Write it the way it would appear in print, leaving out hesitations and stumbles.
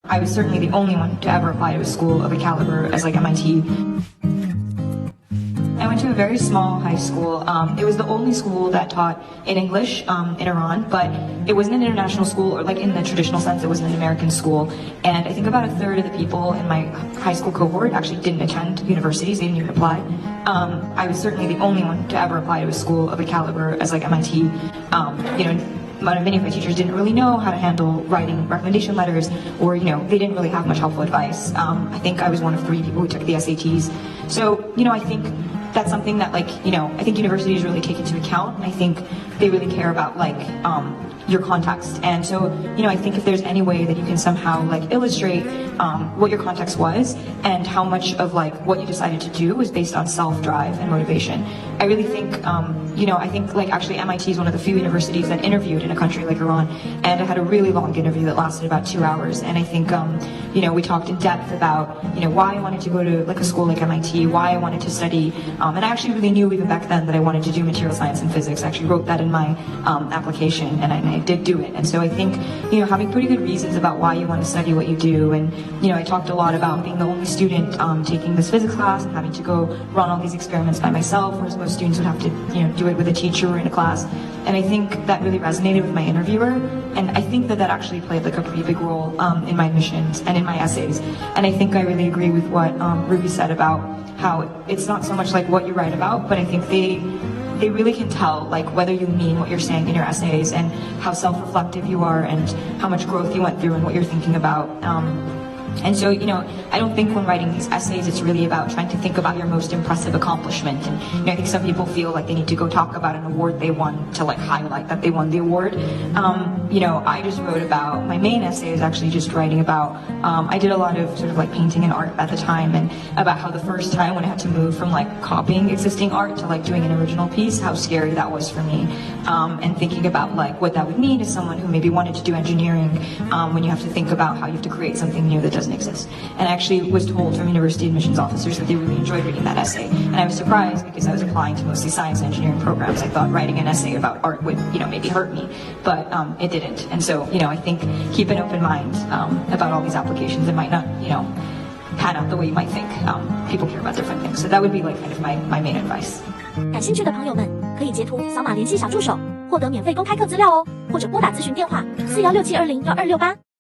I was certainly the only one to ever apply to a school of a caliber as like MIT. I went to a very small high school. It was the only school that taught in English in Iran, but it wasn't an international school, or like in the traditional sense, it wasn't an American school. And I think about a third of the people in my high school cohort actually didn't attend universities, they didn't even apply. I was certainly the only one to ever apply to a school of a caliber as like MIT. Many of my teachers didn't really know how to handle writing recommendation letters, or they didn't really have much helpful advice. I think I was one of 3 people who took the SATs. So I think that's something that I think universities really take into account. I think they really care about your context. And so I think if there's any way that you can somehow illustrate what your context was and how much of what you decided to do was based on self-drive and motivation. I really think I think actually MIT is one of the few universities that interviewed in a country like Iran, and I had a really long interview that lasted about 2 hours. And I think we talked in depth about why I wanted to go to a school like MIT, why I wanted to study, and I actually really knew even back then that I wanted to do material science and physics. I actually wrote that in my application, and I did do it. And so I think having pretty good reasons about why you want to study what you do. And I talked a lot about being the only student taking this physics class and having to go run all these experiments by myself, whereas most students would have to do it with a teacher or in a class. And I think that really resonated with my interviewer, and I think that actually played a pretty big role in my admissions and in my essays. And I think I really agree with what Ruby said about how it's not so much what you write about, but I think they really can tell whether you mean what you're saying in your essays, and how self-reflective you are, and how much growth you went through, and what you're thinking about. And so, I don't think when writing these essays, it's really about trying to think about your most impressive accomplishment. And I think some people feel like they need to go talk about an award they won to highlight that they won the award. I just wrote about, my main essay is actually just writing about, I did a lot of sort of painting and art at the time, and about how the first time when I had to move from copying existing art to doing an original piece, how scary that was for me. And thinking about what that would mean to someone who maybe wanted to do engineering, when you have to think about how you have to create something new that doesn't exist. And I actually was told from university admissions officers that they really enjoyed reading that essay. And I was surprised because I was applying to mostly science and engineering programs. I thought writing an essay about art would, maybe hurt me, but it didn't. And so, I think keep an open mind about all these applications. It might not, pan out the way you might think. People care about different things. So that would be kind of my main advice. 感兴趣的朋友们可以截图扫码联系小助手，获得免费公开课资料哦，或者拨打咨询电话4167201268。